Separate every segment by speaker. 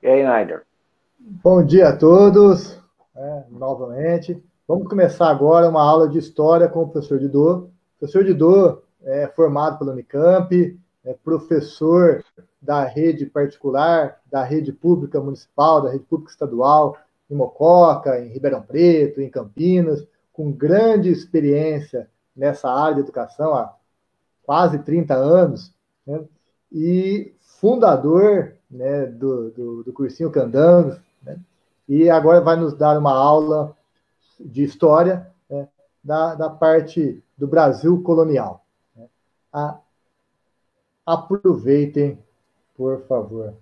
Speaker 1: E aí, Naider?
Speaker 2: Bom dia a todos, novamente. Vamos começar agora uma aula de história com o professor Didô. O professor Didô é formado pela Unicamp, é professor da rede particular, da rede pública municipal, da rede pública estadual, em Mococa, em Ribeirão Preto, em Campinas, com grande experiência nessa área de educação há quase 30 anos, né? E fundador, né, do cursinho Candangos, né? E agora vai nos dar uma aula de história, né, da parte do Brasil colonial. Né? Aproveitem, por favor.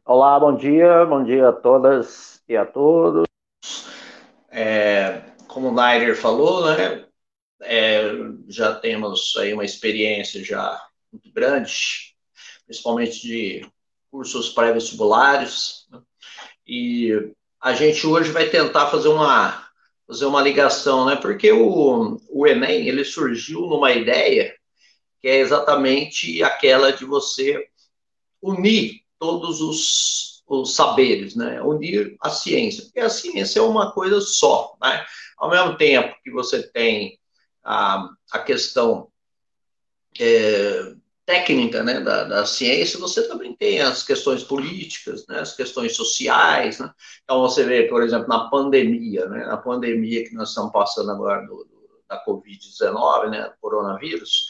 Speaker 1: Olá, bom dia a todas e a todos. Como o Naider falou, né, é, já temos aí uma experiência já muito grande, principalmente de cursos pré-vestibulares, né, e a gente hoje vai tentar fazer uma ligação, né, porque o Enem, ele surgiu numa ideia que é exatamente aquela de você unir todos os saberes, né? Unir a ciência, porque a ciência é uma coisa só, né? Ao mesmo tempo que você tem a questão técnica, né, da ciência, você também tem as questões políticas, né, as questões sociais, né? Então você vê, por exemplo, na pandemia, né, na pandemia que nós estamos passando agora da Covid-19, né, coronavírus,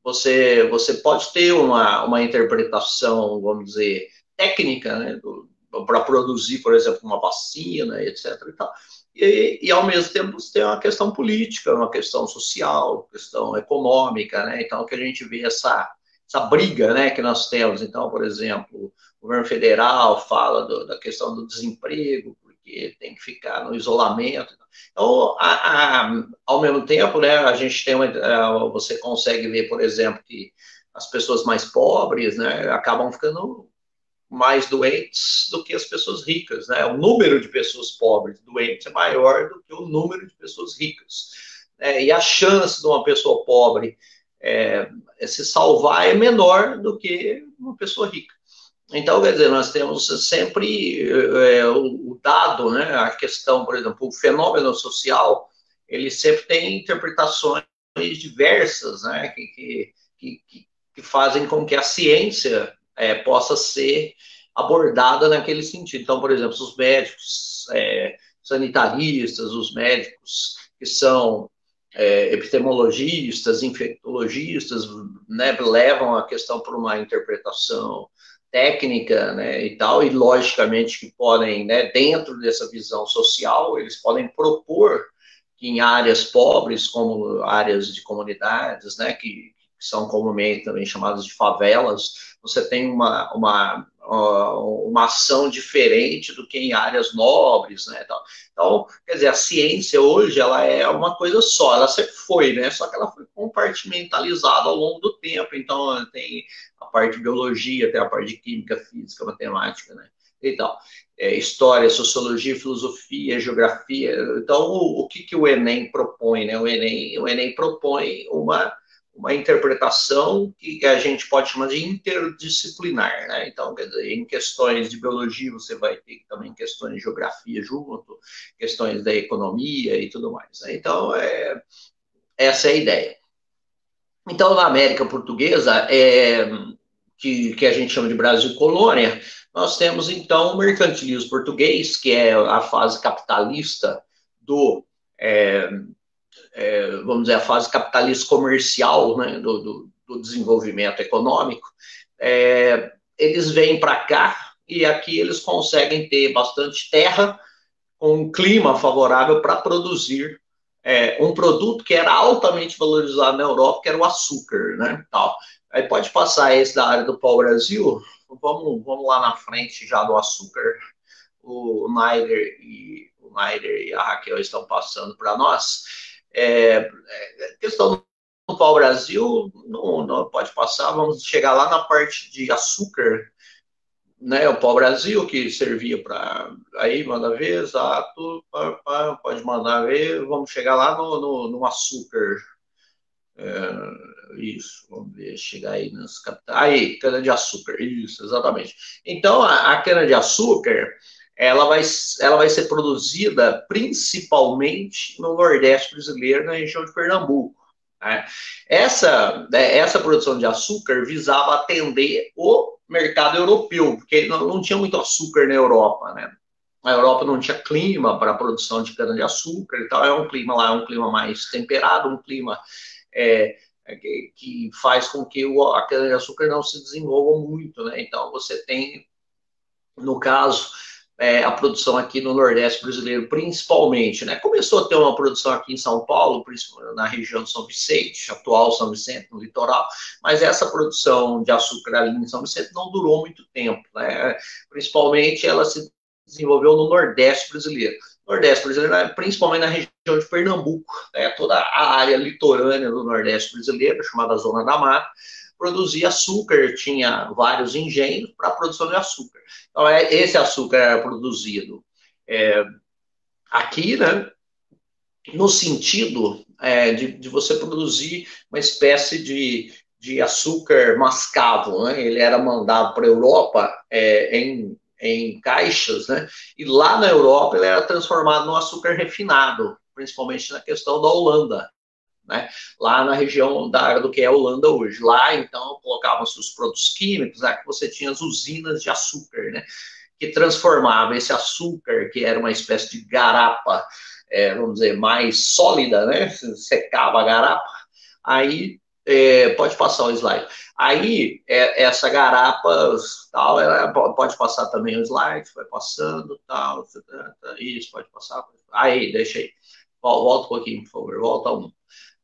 Speaker 1: você pode ter uma interpretação, vamos dizer, técnica, né, para produzir, por exemplo, uma vacina, etc. E, tal. E, ao mesmo tempo, você tem uma questão política, uma questão social, uma questão econômica, né? Então, que a gente vê essa briga, né, que nós temos. Então, por exemplo, o governo federal fala da questão do desemprego, porque tem que ficar no isolamento. Então, ao mesmo tempo, né, a gente tem você consegue ver, por exemplo, que as pessoas mais pobres, né, acabam ficando mais doentes do que as pessoas ricas, né? O número de pessoas pobres doentes é maior do que o número de pessoas ricas. E a chance de uma pessoa pobre se salvar é menor do que uma pessoa rica. Então, quer dizer, nós temos sempre o dado, né? A questão, por exemplo, o fenômeno social, ele sempre tem interpretações diversas, né? Que fazem com que a ciência possa ser abordada naquele sentido. Então, por exemplo, os médicos sanitaristas, os médicos que são epistemologistas, infectologistas, né, levam a questão para uma interpretação técnica, né, e tal, e logicamente que podem, né, dentro dessa visão social, eles podem propor que em áreas pobres, como áreas de comunidades, né, que são comumente também chamadas de favelas, você tem uma ação diferente do que em áreas nobres, né? Então, quer dizer, a ciência hoje ela é uma coisa só, ela sempre foi, né? Só que ela foi compartimentalizada ao longo do tempo. Então, tem a parte de biologia, tem a parte de química, física, matemática, né? Então, história, sociologia, filosofia, geografia. Então, o que o Enem propõe, né? O Enem propõe uma interpretação que a gente pode chamar de interdisciplinar, né? Então, quer dizer, em questões de biologia você vai ter também questões de geografia junto, questões da economia e tudo mais, né? Então, essa é a ideia. Então, na América Portuguesa, que a gente chama de Brasil colônia, nós temos, então, o mercantilismo português, que é a fase capitalista do, é, vamos dizer, a fase capitalista comercial, né, do desenvolvimento econômico. Eles vêm para cá e aqui eles conseguem ter bastante terra, com um clima favorável para produzir um produto que era altamente valorizado na Europa, que era o açúcar, né? Tal. Aí pode passar esse da área do pau-brasil, vamos lá na frente já do açúcar. O Naider e a Raquel estão passando para nós. Questão do pau-brasil, não pode passar, vamos chegar lá na parte de açúcar, né, o pau-brasil, que servia para. Aí, manda ver, exato, pode mandar ver, vamos chegar lá no açúcar. Isso, vamos ver, chegar aí nas capitais. Aí, cana-de-açúcar, isso, exatamente. Então, a cana-de-açúcar, ela vai ser produzida principalmente no Nordeste brasileiro, na região de Pernambuco. Né? Essa produção de açúcar visava atender o mercado europeu, porque não tinha muito açúcar na Europa, né? A Europa não tinha clima para a produção de cana-de-açúcar e tal, é um clima lá, é um clima mais temperado, um clima é, que faz com que a cana-de-açúcar não se desenvolva muito, né? Então, você tem, no caso, a produção aqui no Nordeste brasileiro, principalmente, né? Começou a ter uma produção aqui em São Paulo, na região de São Vicente, atual São Vicente, no litoral, mas essa produção de açúcar ali em São Vicente não durou muito tempo, né? Principalmente ela se desenvolveu no Nordeste brasileiro. Nordeste brasileiro, principalmente na região de Pernambuco, né? Toda a área litorânea do Nordeste brasileiro, chamada Zona da Mata, produzia açúcar, tinha vários engenhos para a produção de açúcar. Então, esse açúcar era produzido aqui, né, no sentido de você produzir uma espécie de açúcar mascavo, né? Ele era mandado para a Europa em caixas, né? E lá na Europa ele era transformado num açúcar refinado, principalmente na questão da Holanda. Né? Lá na região da área do que é a Holanda hoje. Lá, então, colocavam-se os produtos químicos, né, que você tinha as usinas de açúcar, né, que transformava esse açúcar, que era uma espécie de garapa, vamos dizer, mais sólida, né, secava a garapa, aí, pode passar o slide, aí, essa garapa, tal, pode passar também o slide, vai passando, tal, isso, pode passar, aí, deixa aí, volta um pouquinho, por favor, volta um.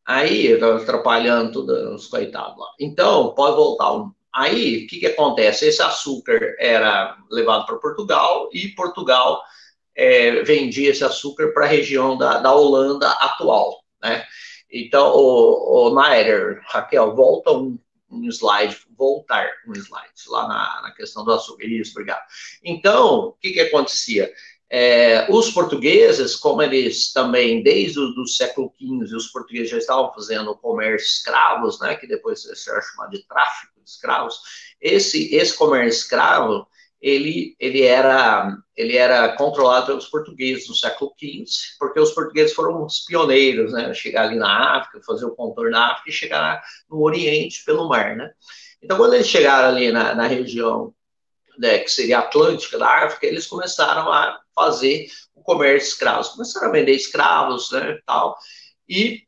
Speaker 1: Aí, atrapalhando tudo, os coitados lá. Então, pode voltar. Aí, o que acontece? Esse açúcar era levado para Portugal e Portugal vendia esse açúcar para a região da Holanda atual, né? Então, o Nader, Raquel, volta um slide, voltar um slide, lá na questão do açúcar. Isso, obrigado. Então, o que acontecia? Os portugueses, como eles também, desde o século XV, os portugueses já estavam fazendo comércio de escravos, né, que depois se era chamado de tráfico de escravos, esse comércio escravo, ele era controlado pelos portugueses no século XV, porque os portugueses foram os pioneiros, né, chegar ali na África, fazer o contorno da África e chegar no Oriente pelo mar, né. Então, quando eles chegaram ali na região, né, que seria Atlântica da África, eles começaram a fazer o comércio de escravos, começaram a vender escravos, né, tal, e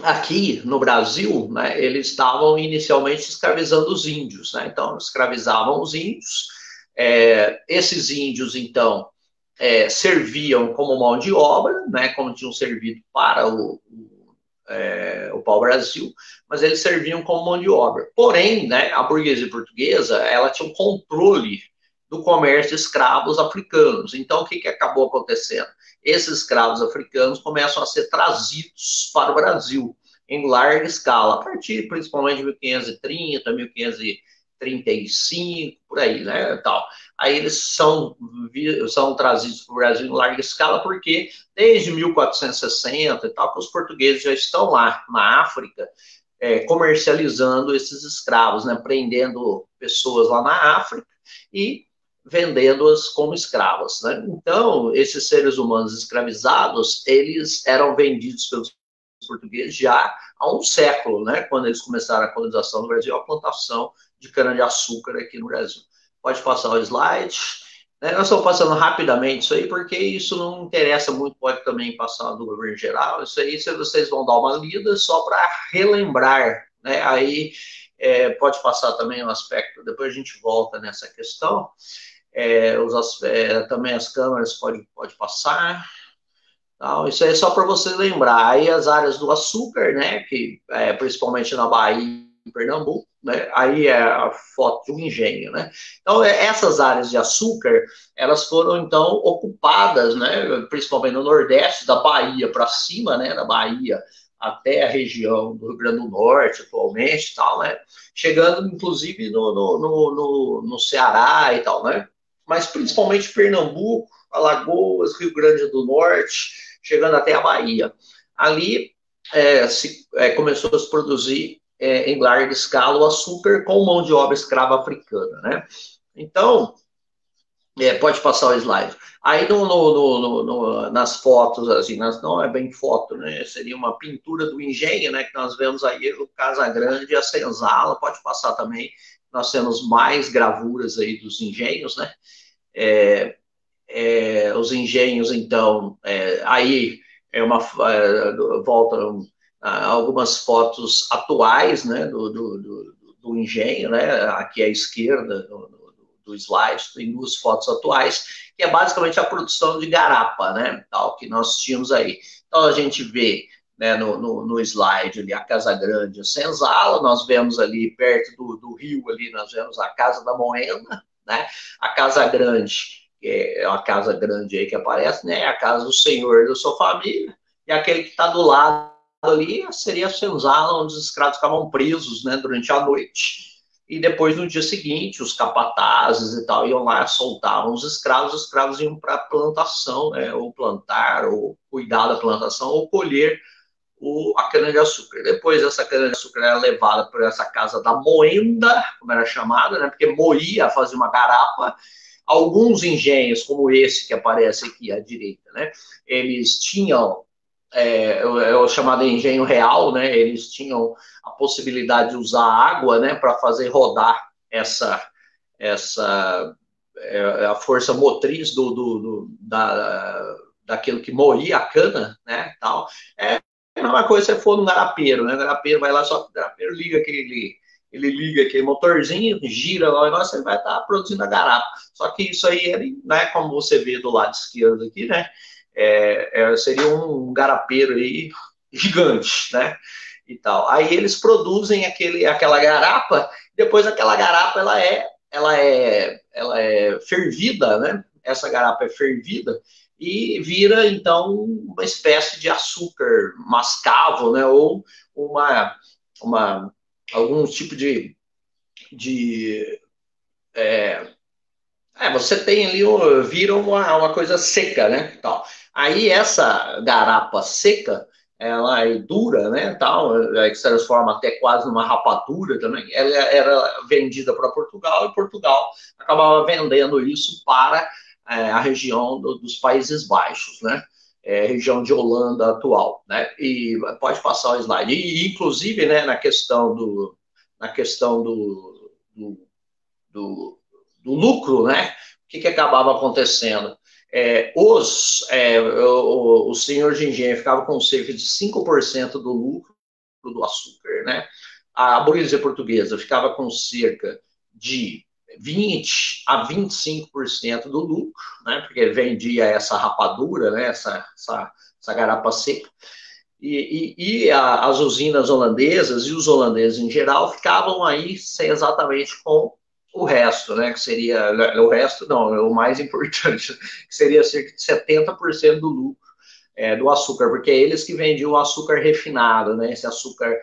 Speaker 1: aqui no Brasil, né, eles estavam inicialmente escravizando os índios, né, então escravizavam os índios, esses índios, então, serviam como mão de obra, né, como tinham servido para o pau-brasil, mas eles serviam como mão de obra. Porém, né, a burguesia portuguesa, ela tinha um controle do comércio de escravos africanos. Então, o que acabou acontecendo? Esses escravos africanos começam a ser trazidos para o Brasil em larga escala, a partir principalmente de 1530, 1535, por aí, né, tal. Aí eles são trazidos para o Brasil em larga escala, porque desde 1460 e tal, que os portugueses já estão lá na África, comercializando esses escravos, né, prendendo pessoas lá na África e vendendo-as como escravas, né? Então, esses seres humanos escravizados, eles eram vendidos pelos portugueses já há um século, né? Quando eles começaram a colonização do Brasil, a plantação de cana-de-açúcar aqui no Brasil. Pode passar o slide. Nós estamos passando rapidamente isso aí, porque isso não interessa muito, pode também passar do governo geral, isso aí vocês vão dar uma lida só para relembrar, né? Aí pode passar também um aspecto, depois a gente volta nessa questão, também as câmeras pode passar. Então, isso aí é só para você lembrar. Aí as áreas do açúcar, né, que principalmente na Bahia e Pernambuco, né, aí é a foto de um engenho, né. Então, essas áreas de açúcar, elas foram, então, ocupadas, né, principalmente no Nordeste, da Bahia para cima, né, da Bahia até a região do Rio Grande do Norte, atualmente, tal, né, chegando, inclusive, no Ceará e tal, né, mas principalmente Pernambuco, Alagoas, Rio Grande do Norte, chegando até a Bahia. Ali, começou a se produzir em larga escala o açúcar com mão de obra escrava africana, né? Então, pode passar o slide. Aí nas fotos, assim, não é bem foto, né? Seria uma pintura do engenho, né? Que nós vemos aí o Casagrande e a Senzala, pode passar também. Nós temos mais gravuras aí dos engenhos, né? Os engenhos, então, aí voltam algumas fotos atuais, né? Do engenho, né? Aqui à esquerda do slide, tem duas fotos atuais, que é basicamente a produção de garapa, né, tal, que nós tínhamos aí. Então, a gente vê, né, no slide ali, a Casa Grande, a Senzala, nós vemos ali, perto do rio ali, nós vemos a Casa da Moenda, né, a Casa Grande, que é uma casa grande aí que aparece, né, a casa do senhor da sua família, e aquele que está do lado ali seria a Senzala, onde os escravos ficavam presos, né, durante a noite. E depois, no dia seguinte, os capatazes e tal iam lá, soltavam os escravos iam para a plantação, né, ou plantar, ou cuidar da plantação, ou colher a cana-de-açúcar. Depois, essa cana-de-açúcar era levada por essa casa da moenda, como era chamada, né, porque moía, fazia uma garapa. Alguns engenhos, como esse que aparece aqui à direita, né, eles tinham é o chamado engenho real, né? Eles tinham a possibilidade de usar água, né, para fazer rodar a força motriz daquilo que moía a cana, né? Tal. É a mesma coisa se você for no garapeiro, né? O garapeiro vai lá, só que o garapeiro ele liga aquele motorzinho, gira lá o negócio, ele vai estar produzindo a garapa. Só que isso aí, né, como você vê do lado esquerdo aqui, né? Seria um garapeiro aí gigante, né? E tal. Aí eles produzem aquela garapa, depois aquela garapa ela é fervida, né? Essa garapa é fervida e vira então uma espécie de açúcar mascavo, né? Ou uma algum tipo de você tem ali, vira uma coisa seca, né? Tal. Aí essa garapa seca, ela é dura, né? Tal, que se transforma até quase numa rapadura também. Ela era vendida para Portugal e Portugal acabava vendendo isso para a região dos Países Baixos, né? Região de Holanda atual, né? E pode passar o slide. E inclusive, né? Na questão do, do lucro, né? O que acabava acontecendo? O senhor de engenho ficava com cerca de 5% do lucro do açúcar, né? A burguesia portuguesa ficava com cerca de 20 a 25% do lucro, né? Porque vendia essa rapadura, né? Essa garapa seca. As usinas holandesas e os holandeses em geral ficavam aí exatamente com o resto, né, que seria, o resto não, o mais importante, que seria cerca de 70% do lucro do açúcar, porque é eles que vendiam o açúcar refinado, né, esse açúcar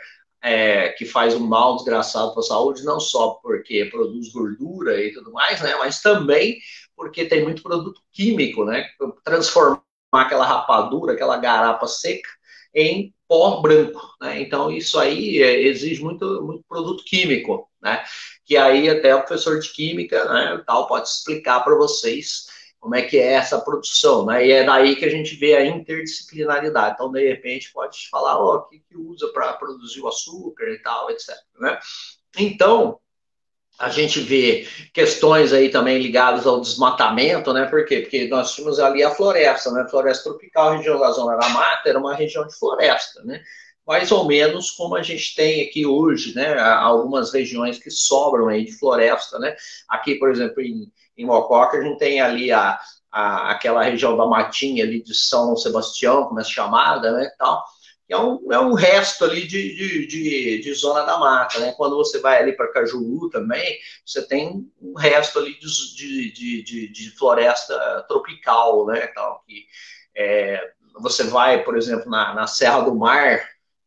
Speaker 1: que faz um mal desgraçado para a saúde, não só porque produz gordura e tudo mais, né, mas também porque tem muito produto químico, né, transformar aquela rapadura, aquela garapa seca, em pó branco, né? Então isso aí exige muito produto químico, né? Que aí até o professor de química, né, tal, pode explicar para vocês como é que é essa produção, né? E é daí que a gente vê a interdisciplinaridade. Então, de repente, pode falar, o que usa para produzir o açúcar e tal, etc. Né? Então, a gente vê questões aí também ligadas ao desmatamento, né? Por quê? Porque nós tínhamos ali a floresta, né? Floresta tropical, a região da Zona da Mata era uma região de floresta, né? Mais ou menos como a gente tem aqui hoje, né? Algumas regiões que sobram aí de floresta, né? Aqui, por exemplo, em Mococa, a gente tem ali aquela região da Matinha ali de São Sebastião, como é chamada, né? Tal. É um resto ali de zona da mata, né? Quando você vai ali para Cajuru também, você tem um resto ali de floresta tropical, né? Então, você vai, por exemplo, na Serra do Mar,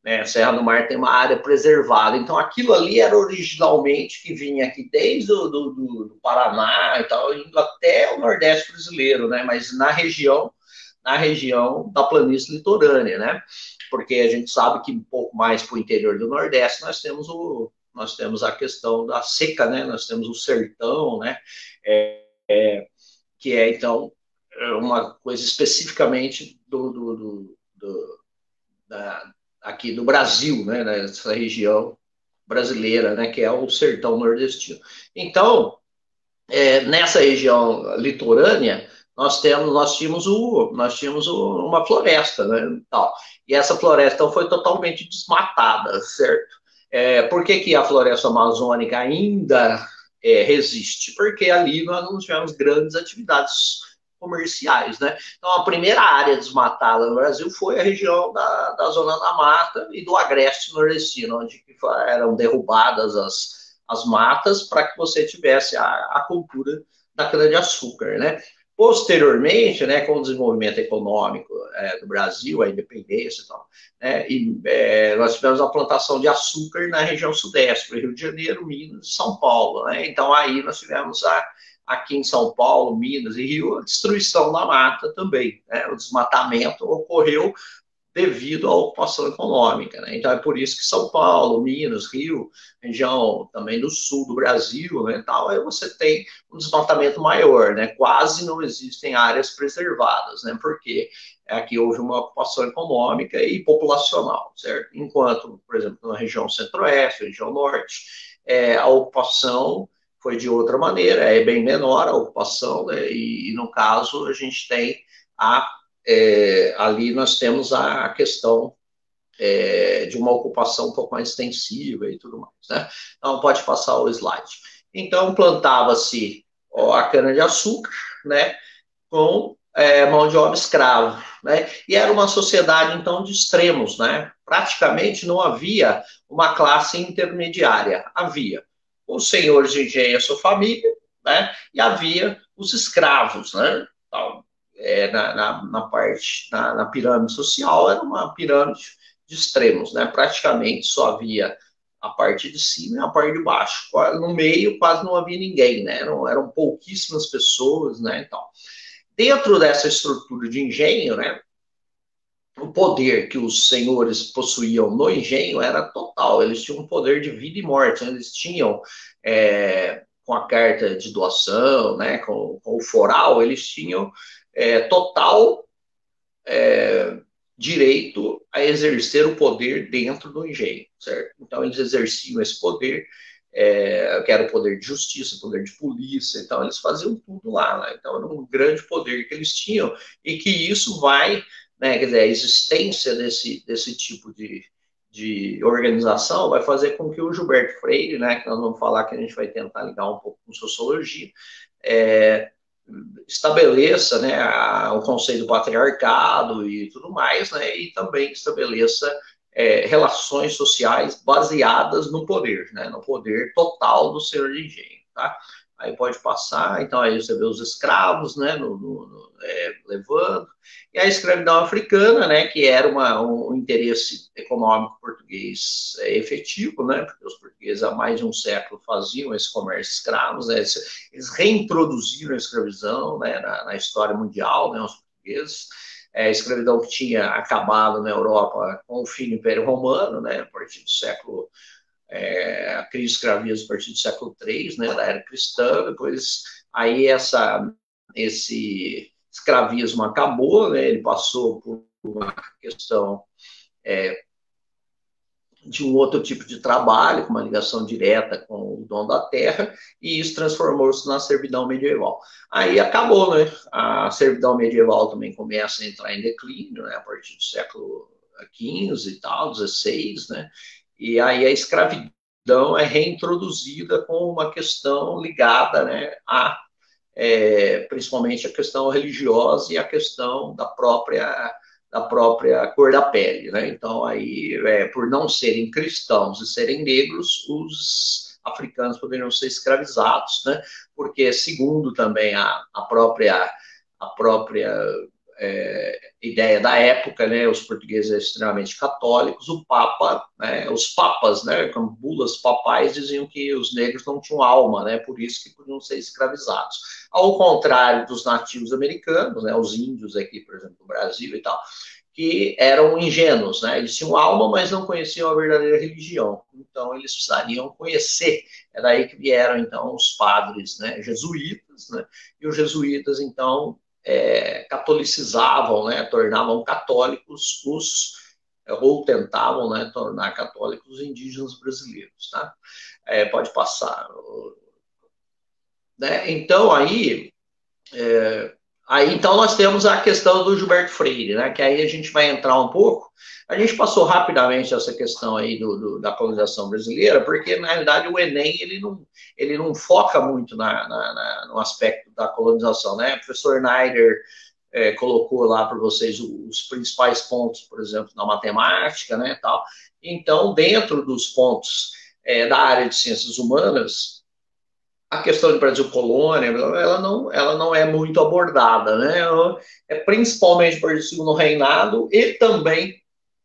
Speaker 1: né? A Serra do Mar tem uma área preservada. Então, aquilo ali era originalmente que vinha aqui desde do Paraná e tal, indo até o Nordeste brasileiro, né? Mas na região da planície litorânea, né? Porque a gente sabe que um pouco mais para o interior do Nordeste nós temos a questão da seca, né? Nós temos o sertão, né? Que é, então, uma coisa especificamente aqui do Brasil, né? Nessa região brasileira, né? Que é o sertão nordestino. Então, nessa região litorânea, nós tínhamos uma floresta, né? Tal. E essa floresta então, foi totalmente desmatada, certo? Por que, que a floresta amazônica ainda resiste? Porque ali nós não tivemos grandes atividades comerciais, né? Então, a primeira área desmatada no Brasil foi a região da Zona da Mata e do Agreste Nordestino, onde eram derrubadas as matas para que você tivesse a cultura da cana-de-açúcar, né? Posteriormente, né, com o desenvolvimento econômico do Brasil, a independência e tal, né, nós tivemos a plantação de açúcar na região sudeste, Rio de Janeiro, Minas e São Paulo, né? Então aí nós tivemos aqui em São Paulo, Minas e Rio, a destruição da mata também, né? O desmatamento ocorreu devido à ocupação econômica, né? Então é por isso que São Paulo, Minas, Rio, região também do sul do Brasil, né, tal, aí você tem um desmatamento maior, né? Quase não existem áreas preservadas, né? Porque aqui houve uma ocupação econômica e populacional, certo? Enquanto, por exemplo, na região centro-oeste, região norte, a ocupação foi de outra maneira, é bem menor a ocupação, né? E no caso a gente tem ali nós temos a questão de uma ocupação um pouco mais extensiva e tudo mais, né? Então, pode passar o slide. Então, plantava-se a cana-de-açúcar, né, com mão de obra escrava, né? E era uma sociedade, então, de extremos, né? Praticamente não havia uma classe intermediária. Havia os senhores de engenho e a sua família, né? E havia os escravos, né? Então, na pirâmide social, era uma pirâmide de extremos, né? Praticamente só havia a parte de cima e a parte de baixo. No meio quase não havia ninguém, né? Eram pouquíssimas pessoas, né? Então, dentro dessa estrutura de engenho, né? O poder que os senhores possuíam no engenho era total. Eles tinham um poder de vida e morte. Eles tinham com a carta de doação, né? Com o foral, eles tinham total direito a exercer o poder dentro do engenho, certo? Então, eles exerciam esse poder, que era o poder de justiça, o poder de polícia, então eles faziam tudo lá, né? Então, era um grande poder que eles tinham e que isso vai, né, quer dizer, a existência desse tipo de organização vai fazer com que o Gilberto Freire, né, que nós vamos falar que a gente vai tentar ligar um pouco com sociologia, estabeleça, né, o conceito do patriarcado e tudo mais, né, e também estabeleça relações sociais baseadas no poder, né, no poder total do senhor de engenho, tá? Aí pode passar, então aí você vê os escravos, né, levando, e a escravidão africana, né, que era um interesse econômico português efetivo, né, porque os portugueses há mais de um século faziam esse comércio de escravos, né, eles reintroduziram a escravidão, né, na história mundial, né, os portugueses, a escravidão que tinha acabado na Europa com o fim do Império Romano, né, a partir do século a crise escravista a partir do século III, né, da era cristã, depois aí esse escravismo acabou, né, ele passou por uma questão de um outro tipo de trabalho, com uma ligação direta com o dono da terra, e isso transformou-se na servidão medieval. Aí acabou, né, a servidão medieval também começa a entrar em declínio, né, a partir do século XV e tal, XVI, né, e aí a escravidão é reintroduzida com uma questão ligada, né, principalmente a questão religiosa e a questão da própria cor da pele, né? Então, aí, por não serem cristãos e serem negros, os africanos poderiam ser escravizados, né? Porque, segundo também a própria ideia da época, né, os portugueses eram extremamente católicos, o Papa, né, os papas, né, como bulas papais, diziam que os negros não tinham alma, né, por isso que podiam ser escravizados. Ao contrário dos nativos americanos, né, os índios aqui, por exemplo, no Brasil e tal, que eram ingênuos, né? Eles tinham alma, mas não conheciam a verdadeira religião. Então, eles precisariam conhecer. É daí que vieram, então, os padres, né, jesuítas, né? E os jesuítas, então, catolicizavam, né? Tornavam católicos ou tentavam, né, tornar católicos os indígenas brasileiros, tá? Pode passar. Né? Então, então nós temos a questão do Gilberto Freire, né? Que aí a gente vai entrar um pouco. A gente passou rapidamente essa questão aí da colonização brasileira, porque na realidade o Enem ele não foca muito no aspecto da colonização, né? O professor Neider colocou lá para vocês os principais pontos, por exemplo, na matemática, né? Tal. Então, dentro dos pontos da área de ciências humanas, a questão de Brasil colônia, ela não é muito abordada, né? Principalmente por segundo reinado e também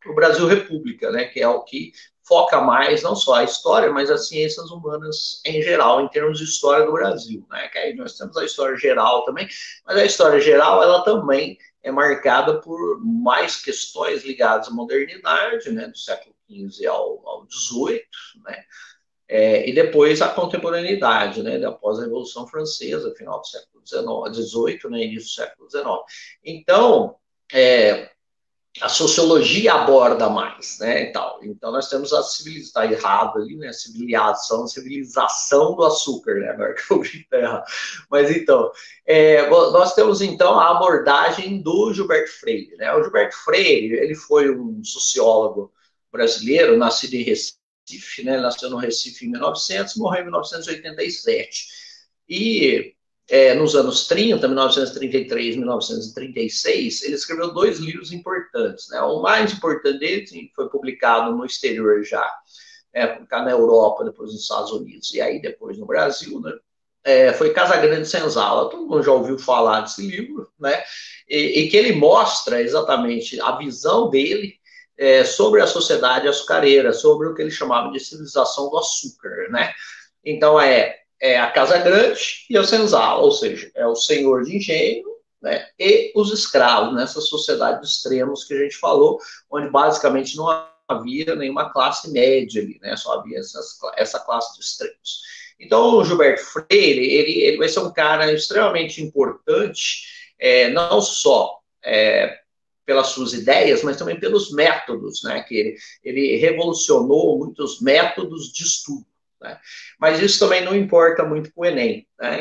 Speaker 1: o Brasil República, né? Que é o que foca mais não só a história, mas as ciências humanas em geral, em termos de história do Brasil, né? Que aí nós temos a história geral também, mas a história geral ela também é marcada por mais questões ligadas à modernidade, né? Do século XV ao XVIII, né? E depois a contemporaneidade, né, após a Revolução Francesa, final do século XVIII, né, início do século XIX. Então, a sociologia aborda mais, né, e tal. Então nós temos a civilização, está errado ali, né, civilização do açúcar, né, agora que eu grito errado. Mas então, nós temos então a abordagem do Gilberto Freire, né. O Gilberto Freire, ele foi um sociólogo brasileiro, nascido em Recife, né? Nasceu no Recife em 1900, morreu em 1987. E nos anos 30, 1933, 1936, ele escreveu 2 livros importantes, né? O mais importante dele foi publicado no exterior já, na Europa, depois nos Estados Unidos, e aí depois no Brasil, né? Foi Casagrande Senzala, todo mundo já ouviu falar desse livro, né? E que ele mostra exatamente a visão dele sobre a sociedade açucareira, sobre o que ele chamava de civilização do açúcar, né? Então a Casa Grande e o Senzala, ou seja, é o senhor de engenho, né, e os escravos, nessa sociedade de extremos que a gente falou, onde basicamente não havia nenhuma classe média ali, né? Só havia essa classe de extremos. Então o Gilberto Freire, ele vai ser um cara extremamente importante, não só pelas suas ideias, mas também pelos métodos, né? Que ele revolucionou muitos métodos de estudo, né? Mas isso também não importa muito para o Enem, né?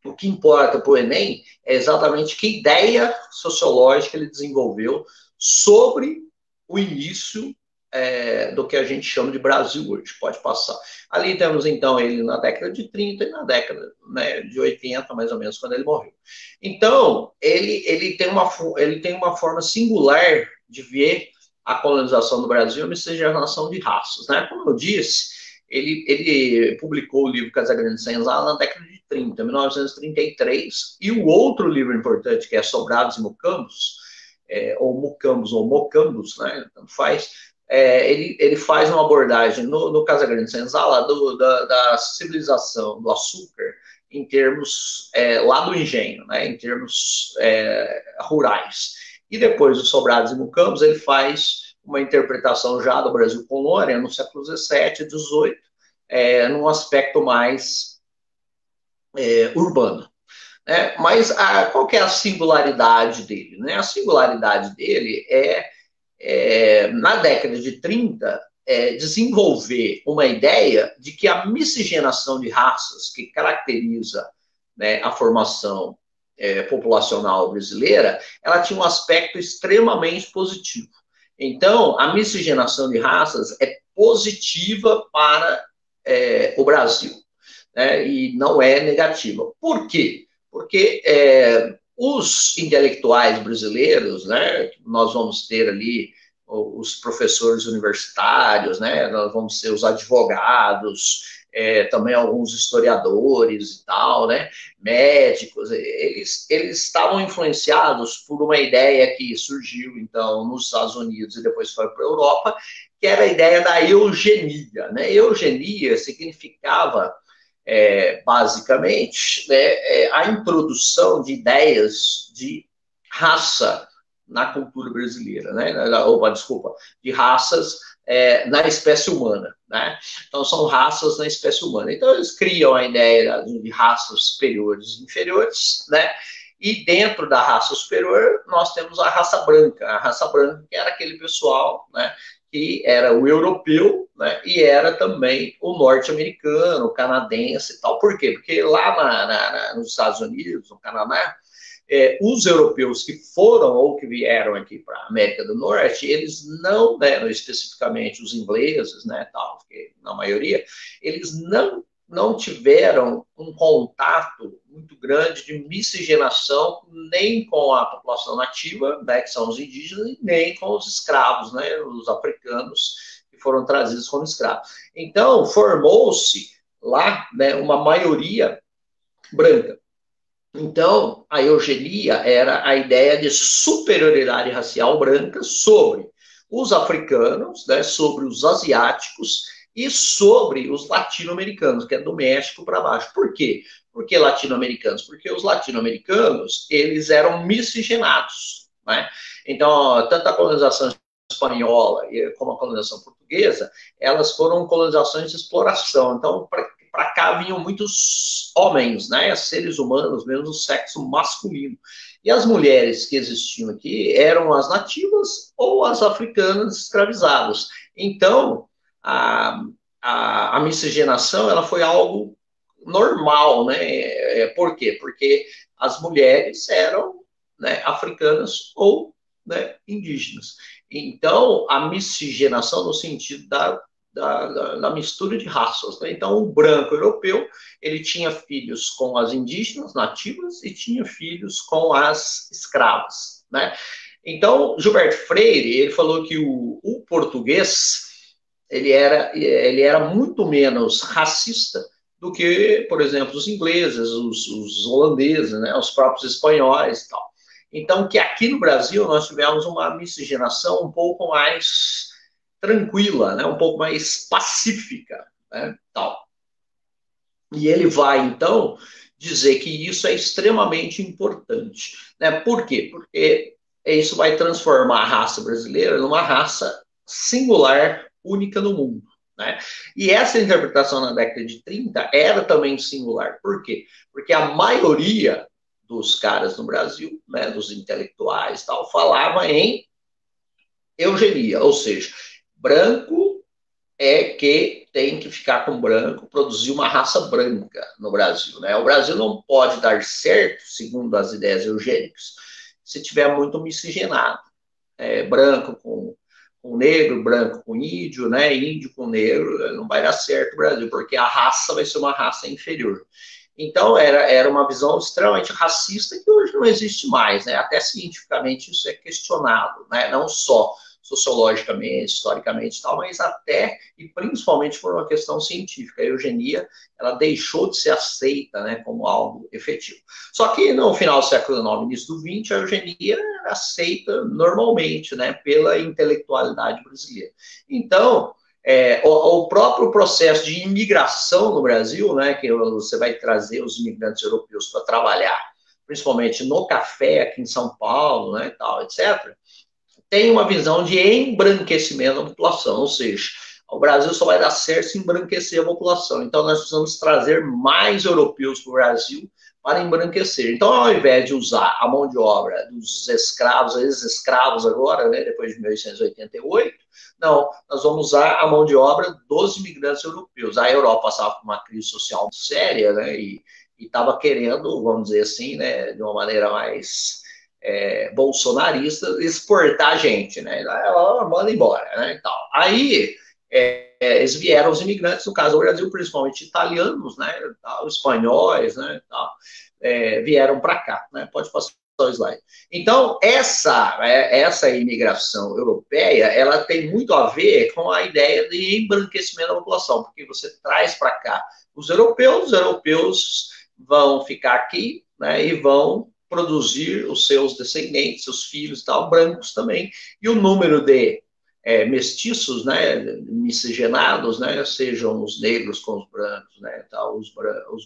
Speaker 1: O que importa para o Enem é exatamente que ideia sociológica ele desenvolveu sobre o início do que a gente chama de Brasil hoje. Pode passar. Ali temos, então, ele na década de 30 e na década, né, de 80, mais ou menos, quando ele morreu. Então, ele tem uma forma singular de ver a colonização do Brasil, a miscigenação de raças, né? Como eu disse, ele publicou o livro Casagrande Senzala na década de 30, 1933, e o outro livro importante, que é Sobrados e Mucambos, ou Mucambos ou Mocambos, né? Tanto faz. Ele faz uma abordagem no Casagrande Senzala da civilização do açúcar em termos lá do engenho, né, em termos rurais. E depois dos Sobrados e Mucambos, ele faz uma interpretação já do Brasil colônia no século XVII e XVIII, num aspecto mais urbano. Mas qual que é a singularidade dele? Né? A singularidade dele na década de 30, desenvolver uma ideia de que a miscigenação de raças que caracteriza, né, a formação populacional brasileira, ela tinha um aspecto extremamente positivo. Então, a miscigenação de raças é positiva para o Brasil, né, e não é negativa. Por quê? Porque os intelectuais brasileiros, né, nós vamos ter ali os professores universitários, né, nós vamos ter os advogados, também alguns historiadores e tal, né, médicos, eles estavam influenciados por uma ideia que surgiu, então, nos Estados Unidos e depois foi para a Europa, que era a ideia da eugenia, né? Eugenia significava basicamente, né, a introdução de ideias de raça, na cultura brasileira, né? Opa, desculpa, de raças na espécie humana, né? Então, são raças na espécie humana. Então, eles criam a ideia de raças superiores e inferiores, né? E dentro da raça superior, nós temos a raça branca. A raça branca que era aquele pessoal, né? Que era o europeu, né, e era também o norte-americano, o canadense e tal. Por quê? Porque lá nos Estados Unidos, no Canadá, os europeus que foram ou que vieram aqui para a América do Norte, eles não, né, especificamente os ingleses, né, tal, porque na maioria, eles não tiveram um contato muito grande de miscigenação nem com a população nativa, né, que são os indígenas, nem com os escravos, né, os africanos que foram trazidos como escravos. Então, formou-se lá, né, uma maioria branca. Então, a eugenia era a ideia de superioridade racial branca sobre os africanos, né, sobre os asiáticos e sobre os latino-americanos, que é do México para baixo. Por quê? Por que latino-americanos? Porque os latino-americanos, eles eram miscigenados, né? Então, tanto a colonização espanhola como a colonização portuguesa, elas foram colonizações de exploração. Então, para cá vinham muitos homens, né, seres humanos, mesmo do sexo masculino. E as mulheres que existiam aqui eram as nativas ou as africanas escravizadas. Então, a miscigenação ela foi algo normal, né? Por quê? Porque as mulheres eram, né, africanas ou, né, indígenas. Então, a miscigenação no sentido da mistura de raças, né? Então, o branco europeu, ele tinha filhos com as indígenas nativas e tinha filhos com as escravas, né? Então, Gilberto Freire, ele falou que o português, ele era muito menos racista do que, por exemplo, os ingleses, os holandeses, né? Os próprios espanhóis e tal. Então, que aqui no Brasil nós tivemos uma miscigenação um pouco mais tranquila, né? Um pouco mais pacífica, né? Tal. E ele vai, então, dizer que isso é extremamente importante, né? Por quê? Porque isso vai transformar a raça brasileira numa raça singular, única no mundo, né? E essa interpretação na década de 30 era também singular. Por quê? Porque a maioria dos caras no Brasil, né, dos intelectuais tal, falava em eugenia, ou seja, branco é que tem que ficar com branco, produzir uma raça branca no Brasil, né? O Brasil não pode dar certo, segundo as ideias eugênicas, se tiver muito miscigenado, branco com negro, branco com índio, né? Índio com negro, não vai dar certo o Brasil, porque a raça vai ser uma raça inferior. Então, era uma visão extremamente racista que hoje não existe mais, né? Até cientificamente isso é questionado, né? Não só sociologicamente, historicamente e tal, mas até e principalmente por uma questão científica. A eugenia, ela deixou de ser aceita, né, como algo efetivo. Só que no final do século XIX, início do XX, a eugenia era aceita normalmente, né, pela intelectualidade brasileira. Então, o próprio processo de imigração no Brasil, né, que você vai trazer os imigrantes europeus para trabalhar, principalmente no café aqui em São Paulo, né, tal, etc., tem uma visão de embranquecimento da população, ou seja, o Brasil só vai dar certo se embranquecer a população. Então, nós precisamos trazer mais europeus para o Brasil para embranquecer. Então, ao invés de usar a mão de obra dos escravos, ex-escravos agora, né, depois de 1888, não, nós vamos usar a mão de obra dos imigrantes europeus. A Europa passava por uma crise social séria, né, e estava querendo, vamos dizer assim, né, de uma maneira mais bolsonarista, exportar a gente, né? Ela manda embora, né? E tal. Aí eles vieram, os imigrantes, no caso do Brasil, principalmente italianos, né? Tal, espanhóis, né? Tal, vieram para cá, né? Pode passar o slide. Então, essa imigração europeia, ela tem muito a ver com a ideia de embranquecimento da população, porque você traz para cá os europeus vão ficar aqui, né? E vão produzir os seus descendentes, seus filhos, tal, brancos também, e o número de mestiços, né, miscigenados, né, sejam os negros com os brancos, né, tal, os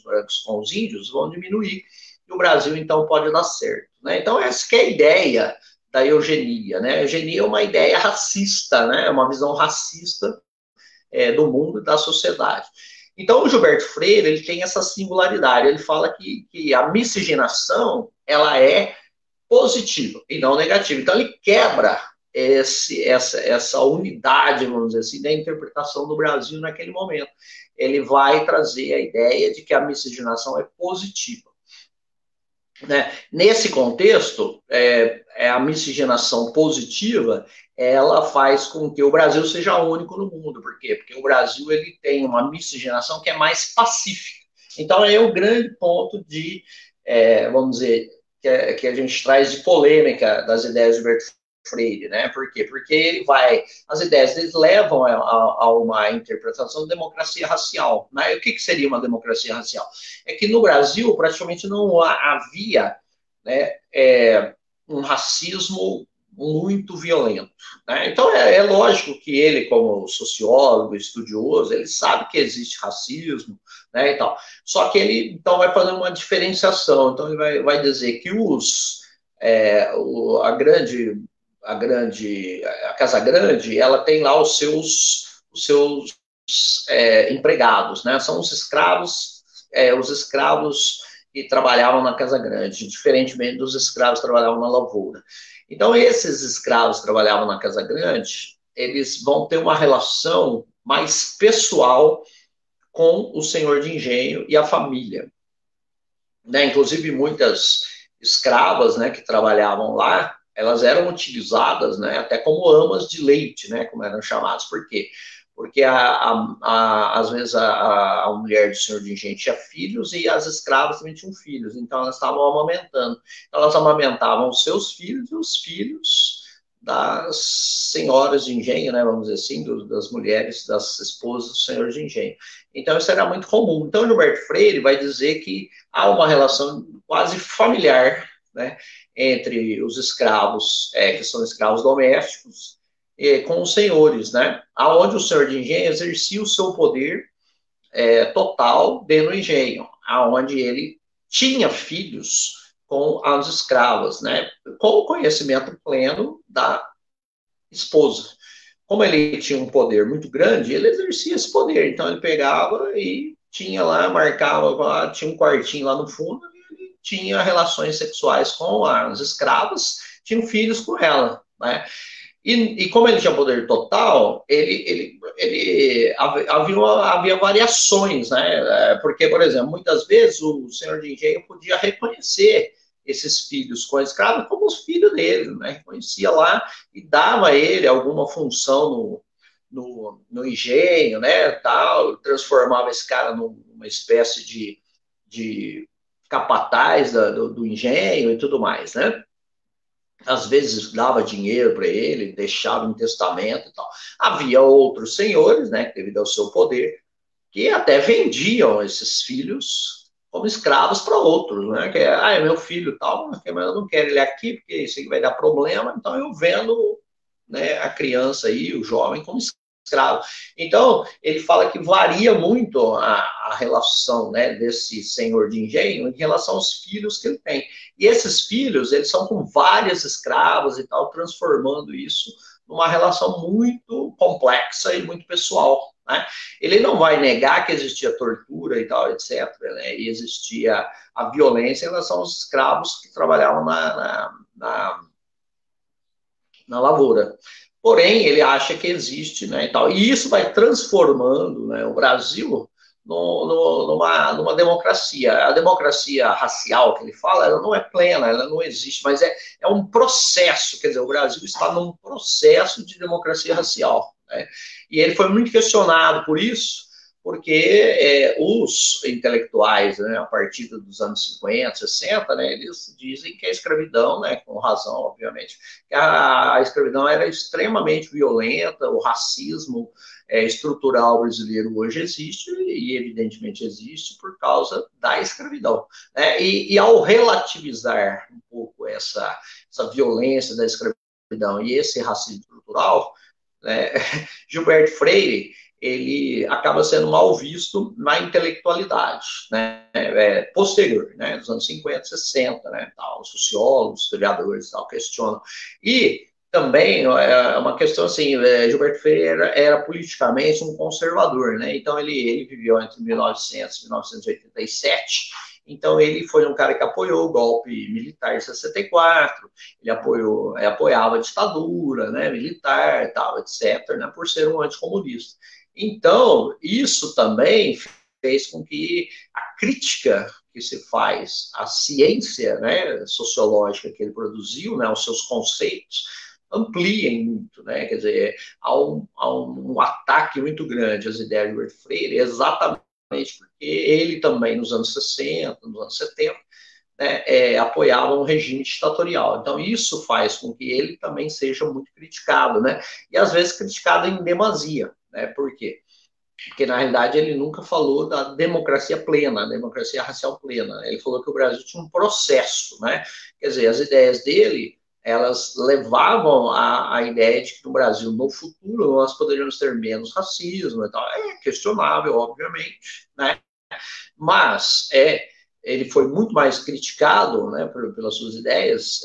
Speaker 1: brancos com os índios, vão diminuir, e o Brasil, então, pode dar certo. Né? Então, essa que é a ideia da eugenia, né? A eugenia é uma ideia racista, né? É uma visão racista do mundo e da sociedade. Então, o Gilberto Freire, ele tem essa singularidade, ele fala que a miscigenação, ela é positiva e não negativa. Então, ele quebra essa unidade, vamos dizer assim, da interpretação do Brasil naquele momento. Ele vai trazer a ideia de que a miscigenação é positiva. Né? Nesse contexto, a miscigenação positiva, ela faz com que o Brasil seja único no mundo. Por quê? Porque o Brasil ele tem uma miscigenação que é mais pacífica. Então, é o grande ponto de, vamos dizer, que a gente traz de polêmica das ideias de Gilberto Freire, né? Por quê? Porque as ideias deles levam a uma interpretação de democracia racial. Né? E o que seria uma democracia racial? É que no Brasil praticamente não havia, né, um racismo muito violento. Né? Então é lógico que ele, como sociólogo, estudioso, ele sabe que existe racismo, né, e tal. Só que ele então vai fazer uma diferenciação. Então ele vai dizer que a Casa Grande, ela tem lá os seus empregados, né? São os escravos que trabalhavam na Casa Grande, diferentemente dos escravos que trabalhavam na lavoura. Então, esses escravos que trabalhavam na Casa Grande, eles vão ter uma relação mais pessoal com o senhor de engenho e a família. Né? Inclusive, muitas escravas, né, que trabalhavam lá, elas eram utilizadas, né, até como amas de leite, né, como eram chamadas. Por quê? Porque às vezes a mulher do senhor de engenho tinha filhos e as escravas também tinham filhos, então elas estavam amamentando. Então elas amamentavam os seus filhos e os filhos das senhoras de engenho, né, vamos dizer assim, das mulheres, das esposas do senhor de engenho. Então isso era muito comum. Então Gilberto Freire vai dizer que há uma relação quase familiar, né, entre os escravos, que são escravos domésticos, com os senhores, né? Aonde o senhor de engenho exercia o seu poder total dentro do engenho, aonde ele tinha filhos com as escravas, né? Com o conhecimento pleno da esposa. Como ele tinha um poder muito grande, ele exercia esse poder. Então ele pegava e tinha lá, marcava, tinha um quartinho lá no fundo, e ele tinha relações sexuais com as escravas, tinha filhos com ela, né? E como ele tinha poder total, havia variações, né? Porque, por exemplo, muitas vezes o senhor de engenho podia reconhecer esses filhos com a escrava como os filhos dele, né? Conhecia lá e dava a ele alguma função no engenho, né? Tal, transformava esse cara numa espécie de capataz do engenho e tudo mais, né? Às vezes dava dinheiro para ele, deixava em testamento e tal. Havia outros senhores, né, devido ao seu poder, que até vendiam esses filhos como escravos para outros, né? Que é meu filho tal, mas eu não quero ele aqui porque isso aí vai dar problema, então eu vendo, né, a criança aí, o jovem como escravo. Então, ele fala que varia muito a relação, né, desse senhor de engenho em relação aos filhos que ele tem. E esses filhos, eles são com várias escravas e tal, transformando isso numa relação muito complexa e muito pessoal. Né? Ele não vai negar que existia tortura e tal, etc. Né? E existia a violência em relação aos escravos que trabalhavam na lavoura. Porém, ele acha que existe, né, e tal. E isso vai transformando, né, o Brasil numa democracia. A democracia racial que ele fala, ela não é plena, ela não existe, mas é um processo, quer dizer, o Brasil está num processo de democracia racial. Né? E ele foi muito questionado por isso, porque os intelectuais, né, a partir dos anos 50, 60, né, eles dizem que a escravidão, né, com razão, obviamente, que a escravidão era extremamente violenta, o racismo estrutural brasileiro hoje existe, e evidentemente existe por causa da escravidão. Né? E ao relativizar um pouco essa violência da escravidão e esse racismo estrutural, né, Gilberto Freire, ele acaba sendo mal visto na intelectualidade, né, posterior, né, dos anos 50, 60, né, tal, os sociólogos, historiadores, tal, questionam. E também é uma questão assim, Gilberto Freire era politicamente um conservador, né, então ele viveu entre 1900 e 1987, então ele foi um cara que apoiou o golpe militar de 64, ele apoiava a ditadura, né, militar, tal, etc., né, por ser um anticomunista. Então, isso também fez com que a crítica que se faz à ciência, né, sociológica que ele produziu, né, os seus conceitos, ampliem muito, né? Quer dizer, há um ataque muito grande às ideias de Gilberto Freire, exatamente porque ele também, nos anos 60, nos anos 70, né, apoiava um regime ditatorial. Então, isso faz com que ele também seja muito criticado, né? E às vezes criticado em demasia, né? Por quê? Porque, na realidade, ele nunca falou da democracia plena, democracia racial plena. Ele falou que o Brasil tinha um processo, né? Quer dizer, as ideias dele, elas levavam a ideia de que no Brasil, no futuro, nós poderíamos ter menos racismo e tal. É questionável, obviamente, né? Mas ele foi muito mais criticado, né, pelas suas ideias,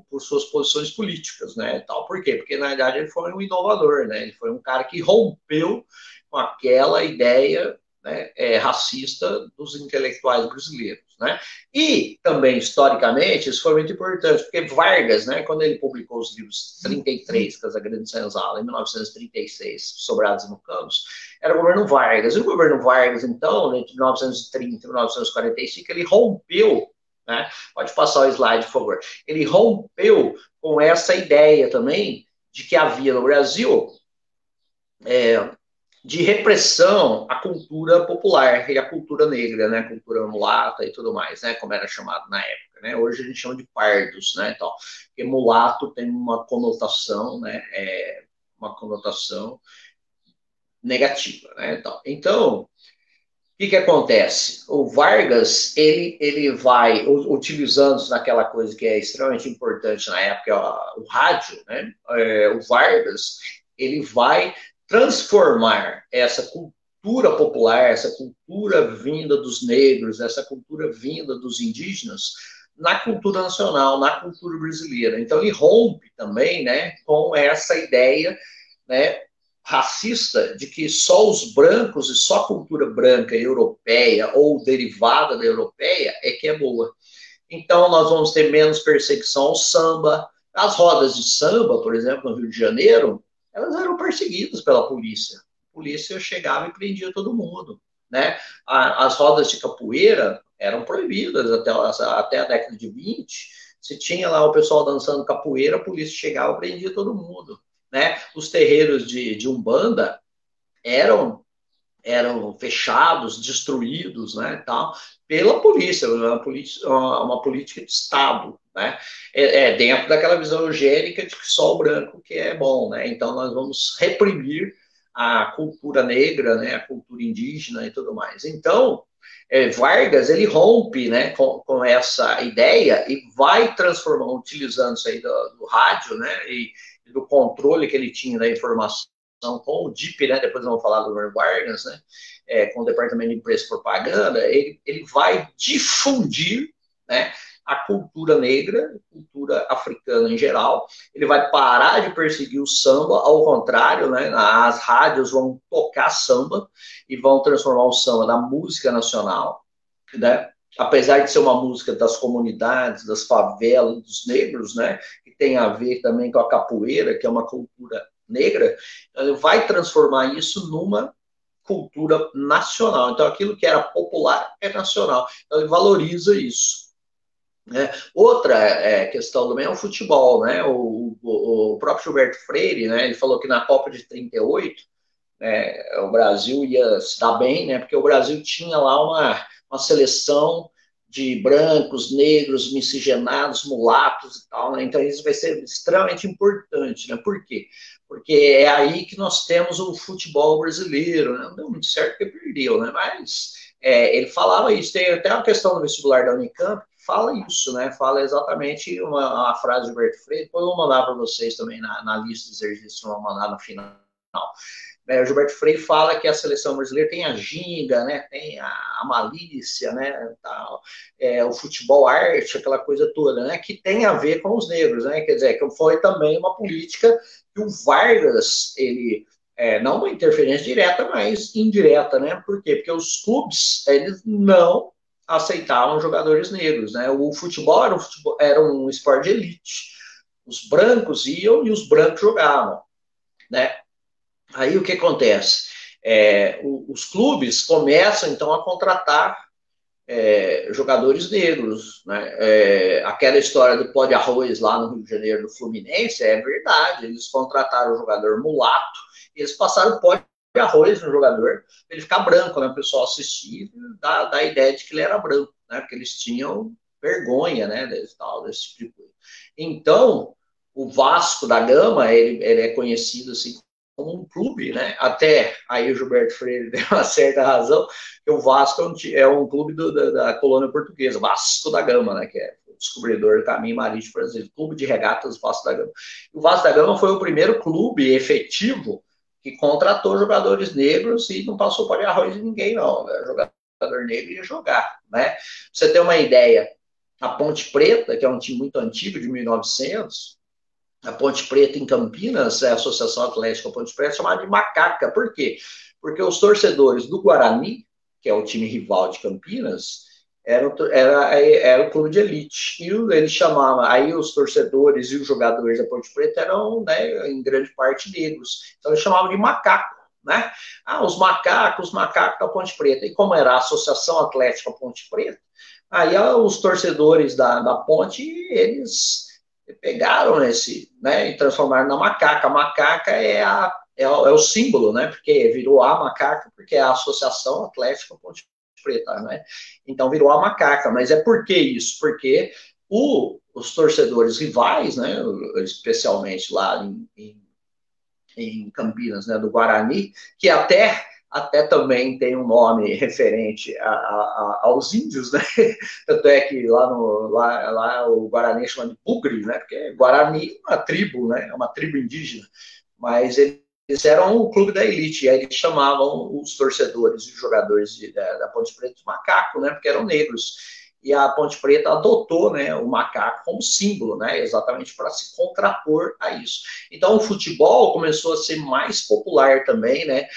Speaker 1: por suas posições políticas, né, tal. Por quê? Porque, na verdade, ele foi um inovador, né, ele foi um cara que rompeu com aquela ideia, né, racista dos intelectuais brasileiros, né? E também, historicamente, isso foi muito importante, porque Vargas, né, quando ele publicou os livros 33, Casa Grande Senzala, em 1936, Sobrados e Mucanos, era o governo Vargas. E o governo Vargas, então, entre 1930 e 1945, ele rompeu, né? Pode passar o slide, por favor. Ele rompeu com essa ideia também de que havia no Brasil de repressão à cultura popular e à cultura negra, né? Cultura mulata e tudo mais, né? Como era chamado na época, né? Hoje a gente chama de pardos, né? Então, porque mulato tem uma conotação, né? Uma conotação negativa, né? Então, o que acontece? O Vargas, ele vai, utilizando naquela coisa que é extremamente importante na época, o rádio, né? O Vargas, ele vai transformar essa cultura popular, essa cultura vinda dos negros, essa cultura vinda dos indígenas, na cultura nacional, na cultura brasileira. Então, ele rompe também, né, com essa ideia, né, racista de que só os brancos e só a cultura branca europeia ou derivada da europeia é que é boa. Então, nós vamos ter menos perseguição ao samba. As rodas de samba, por exemplo, no Rio de Janeiro, elas eram perseguidas pela polícia. A polícia chegava e prendia todo mundo, né? As rodas de capoeira eram proibidas até a década de 20. Se tinha lá o pessoal dançando capoeira, a polícia chegava e prendia todo mundo, né? Os terreiros de Umbanda eram fechados, destruídos, né, tal, pela polícia, uma política de Estado, né, dentro daquela visão eugênica de que só o branco que é bom, né, então nós vamos reprimir a cultura negra, né, a cultura indígena e tudo mais. Então, Vargas, ele rompe, né, com essa ideia e vai transformar, utilizando isso aí do rádio, né, e do controle que ele tinha da informação com o DIP, né, depois vamos falar do Vargas, né, com o Departamento de Imprensa e Propaganda, ele vai difundir, né, a cultura negra, cultura africana em geral. Ele vai parar de perseguir o samba, ao contrário, né, as rádios vão tocar samba e vão transformar o samba na música nacional, né, apesar de ser uma música das comunidades, das favelas, dos negros, né, que tem a ver também com a capoeira, que é uma cultura negra, ele vai transformar isso numa cultura nacional. Então, aquilo que era popular é nacional. Então, ele valoriza isso. Né? Outra questão também é o futebol. Né? O próprio Gilberto Freire, né, ele falou que na Copa de 38, o Brasil ia se dar bem, né, porque o Brasil tinha lá uma seleção de brancos, negros, miscigenados, mulatos e tal, né? Então isso vai ser extremamente importante, né? Por quê? Porque é aí que nós temos o futebol brasileiro, né? Não deu muito certo porque perdeu, né? Mas ele falava isso, tem até uma questão no vestibular da Unicamp que fala isso, né? Fala exatamente uma frase de Gilberto Freire, depois eu vou mandar para vocês também na lista de exercícios, vou mandar no final O Gilberto Freire fala que a seleção brasileira tem a ginga, né, tem a malícia, né, tal, o futebol arte, aquela coisa toda, né, que tem a ver com os negros, né, quer dizer, que foi também uma política que o Vargas, ele, não uma interferência direta, mas indireta, né, por quê? Porque os clubes, eles não aceitavam jogadores negros, né, o futebol era um esporte de elite, os brancos iam e os brancos jogavam, né. Aí o que acontece? Os clubes começam, então, a contratar jogadores negros. Né? Aquela história do pó de arroz lá no Rio de Janeiro, do Fluminense, é verdade. Eles contrataram o jogador mulato e eles passaram pó de arroz no jogador para ele ficar branco, né? O pessoal assistir e dá a ideia de que ele era branco, né? Porque eles tinham vergonha, né? Desse tipo de coisa. Então, o Vasco da Gama, ele é conhecido assim como um clube, né? Até aí o Gilberto Freire deu uma certa razão, que o Vasco é um clube da colônia portuguesa, Vasco da Gama, né? Que é o descobridor do caminho marítimo brasileiro, Clube de Regatas Vasco da Gama. O Vasco da Gama foi o primeiro clube efetivo que contratou jogadores negros e não passou para arroz de ninguém, não. Né? Jogador negro ia jogar, né? Pra você ter uma ideia, a Ponte Preta, que é um time muito antigo, de 1900, a Ponte Preta em Campinas, a Associação Atlética Ponte Preta, é chamada de Macaca. Por quê? Porque os torcedores do Guarani, que é o time rival de Campinas, era o clube de elite. E ele chamava, aí os torcedores e os jogadores da Ponte Preta eram, né, em grande parte negros. Então ele chamava de macaco. Né? Os macacos da Ponte Preta. E como era a Associação Atlética Ponte Preta, aí os torcedores da Ponte, eles pegaram esse, né, e transformaram na macaca. A macaca é o símbolo, né, porque virou a macaca, porque é a Associação Atlética Ponte Preta, né, então virou a macaca. Mas por que isso? Porque os torcedores rivais, né, especialmente lá em Campinas, né, do Guarani, que até também tem um nome referente aos índios, né? Tanto é que lá o Guarani chama de Bugre, né? Porque Guarani é uma tribo, né? É uma tribo indígena. Mas eles eram o clube da elite, e aí eles chamavam os torcedores e os jogadores da Ponte Preta de macaco, né? Porque eram negros. E a Ponte Preta adotou, né, o macaco como símbolo, né, exatamente para se contrapor a isso. Então o futebol começou a ser mais popular também, né,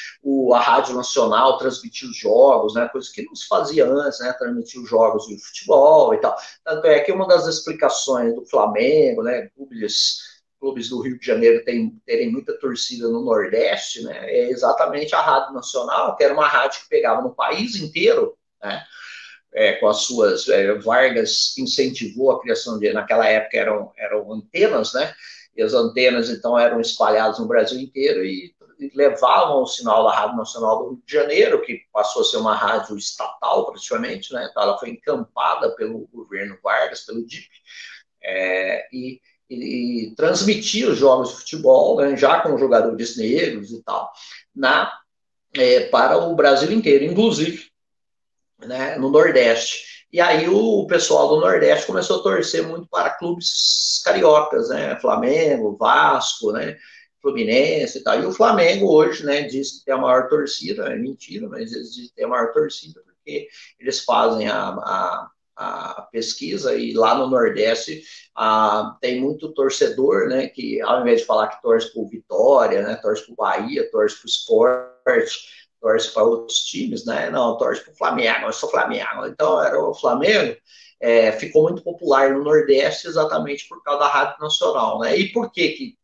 Speaker 1: a Rádio Nacional transmitiu os jogos, né, coisa que não se fazia antes, né, transmitir os jogos de futebol e tal. Tanto é que uma das explicações do Flamengo, né, clubes do Rio de Janeiro terem muita torcida no Nordeste, né, é exatamente a Rádio Nacional, que era uma rádio que pegava no país inteiro, né, com as suas, Vargas incentivou a criação naquela época eram antenas, né, e as antenas então eram espalhadas no Brasil inteiro e levavam o sinal da Rádio Nacional do Rio de Janeiro, que passou a ser uma rádio estatal praticamente, né, então ela foi encampada pelo governo Vargas, pelo DIP, e transmitia os jogos de futebol, né, já com jogadores negros e tal, para o Brasil inteiro, inclusive, né, no Nordeste. E aí o pessoal do Nordeste começou a torcer muito para clubes cariocas, né, Flamengo, Vasco, né, Fluminense e tal. E o Flamengo hoje, né, diz que tem a maior torcida, é mentira, mas eles dizem que tem a maior torcida porque eles fazem a pesquisa e lá no Nordeste tem muito torcedor, né, que ao invés de falar que torce para o Vitória, né, torce para o Bahia, torce para o Sport, torce para outros times, né? Não, torce para o Flamengo, eu sou Flamengo. Então, era o Flamengo, ficou muito popular no Nordeste exatamente por causa da Rádio Nacional, né? E por que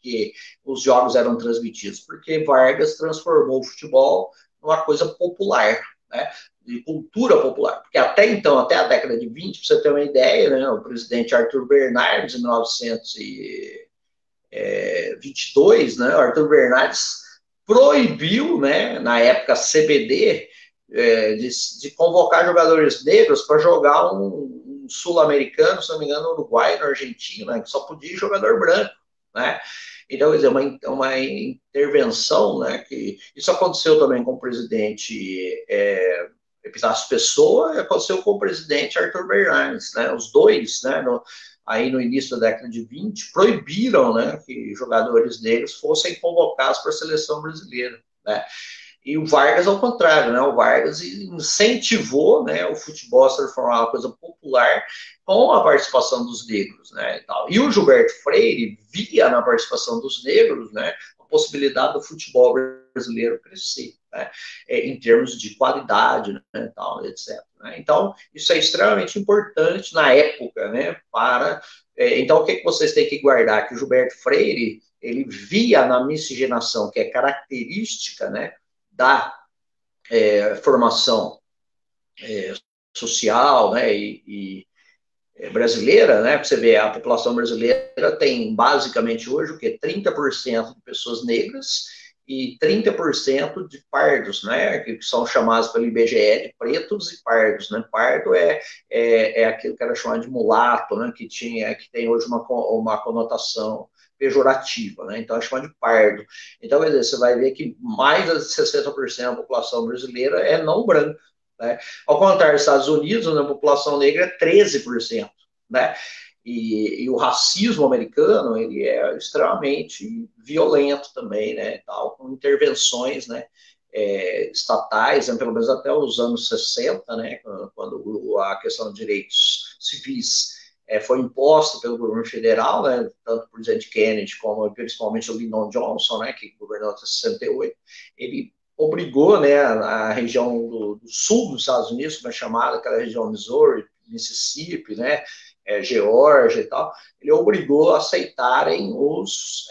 Speaker 1: os jogos eram transmitidos? Porque Vargas transformou o futebol numa coisa popular, né? De cultura popular. Porque até então, até a década de 20, para você ter uma ideia, né? O presidente Arthur Bernardes, em 1922, né? O Arthur Bernardes proibiu, né, na época CBD, de convocar jogadores negros para jogar um sul-americano, se não me engano, no Uruguai, na Argentina, que só podia jogador branco, né? Então, quer dizer, uma intervenção, né, que isso aconteceu também com o presidente Epitácio Pessoa, e aconteceu com o presidente Arthur Bernardes, né? Os dois, né, aí no início da década de 20, proibiram, né, que jogadores negros fossem convocados para a seleção brasileira, né? E o Vargas, ao contrário, né? O Vargas incentivou, né, o futebol a se transformar uma coisa popular com a participação dos negros, né? E o Gilberto Freire via na participação dos negros, né, a possibilidade do futebol brasileiro crescer, né, em termos de qualidade, né, tal, etc. Né? Então, isso é extremamente importante na época, né, para... Então, o que vocês têm que guardar? Que o Gilberto Freire, ele via na miscigenação, que é característica, né, da formação social, né, e brasileira, né, você vê, a população brasileira tem basicamente hoje o que? 30% de pessoas negras e 30% de pardos, né, que são chamados pelo IBGE de pretos e pardos, né? Pardo é aquilo que era chamado de mulato, né, que tem hoje uma conotação pejorativa, né? Então é chamado de pardo. Então, quer dizer, você vai ver que mais de 60% da população brasileira é não branca, né? Ao contrário, nos Estados Unidos, a população negra é 13%, né? E o racismo americano, ele é extremamente violento também, né? Tal, com intervenções, né, estatais, né, pelo menos até os anos 60, né, quando a questão de direitos civis foi imposta pelo governo federal, né, tanto o presidente Kennedy como principalmente o Lyndon Johnson, né, que governou até 68, ele obrigou, né, a região do sul dos Estados Unidos, como é chamada, aquela região Missouri, Mississippi, né, Geórgia e tal, ele obrigou a aceitarem os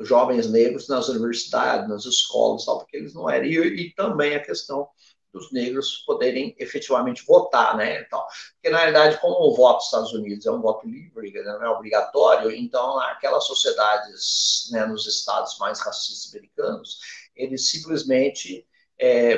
Speaker 1: jovens negros nas universidades, nas escolas, tal, porque eles não eram, e também a questão dos negros poderem efetivamente votar, né, então, porque na realidade, como o voto dos Estados Unidos é um voto livre, né, não é obrigatório, então aquelas sociedades, né, nos estados mais racistas americanos, eles simplesmente,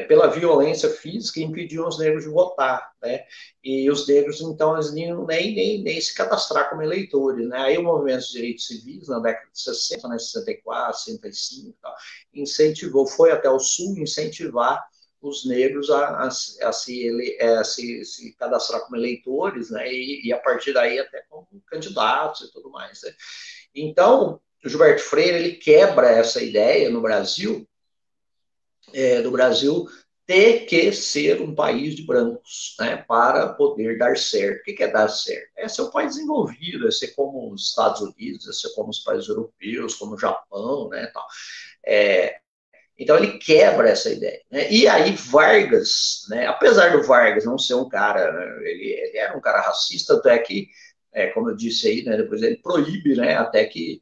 Speaker 1: pela violência física, impediam os negros de votar, né? E os negros, então, eles nem se cadastrar como eleitores, né? Aí o movimento de direitos civis, na década de 60, né, 64, 65, tal, incentivou, foi até o sul incentivar os negros a se cadastrar como eleitores, né? E a partir daí até como candidatos e tudo mais, né? Então, o Gilberto Freire, ele quebra essa ideia no Brasil, do Brasil ter que ser um país de brancos, né, para poder dar certo. O que é dar certo? É ser um país desenvolvido, é ser como os Estados Unidos, é ser como os países europeus, como o Japão, né, tal. Então ele quebra essa ideia, né? E aí Vargas, né, apesar do Vargas não ser um cara, né, ele era um cara racista, até que, como eu disse aí, né, depois ele proíbe, né, até que